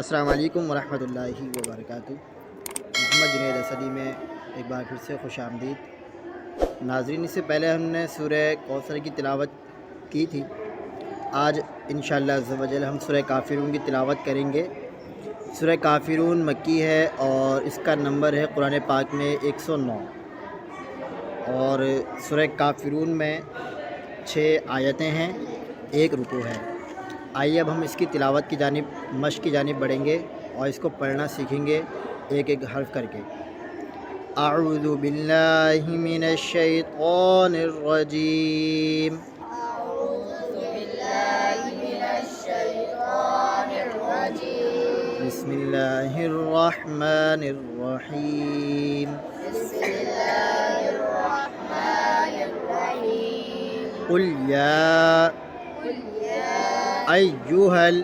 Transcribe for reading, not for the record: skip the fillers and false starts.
अस्सलाम वालेकुम वरहमतुल्लाहि वबरकातुहू। मोहम्मद जुनैद असदी में एक बार फिर से खुश आमदीद। नाज़रीन, इससे पहले हमने सूरह कौसर की तिलावत की थी। आज इंशाअल्लाह अज़्ज़ व जल हम सूरह काफ़िरून की तिलावत करेंगे। सूरह काफ़िरून मक्की है और इसका नंबर है कुरान पाक में 109 और सूरह काफ़िरून में 6 आयतें हैं, 1 रुकू है। आइए अब हम इसकी तिलावत की जानिब मश्क की जानिब बढ़ेंगे और इसको पढ़ना सीखेंगे एक एक हर्फ करके। अऊज़ु बिल्लाहि मिनश शैतानिर रजीम। बिस्मिल्लाहिर रहमानिर रहीम। कुल या अय्युहल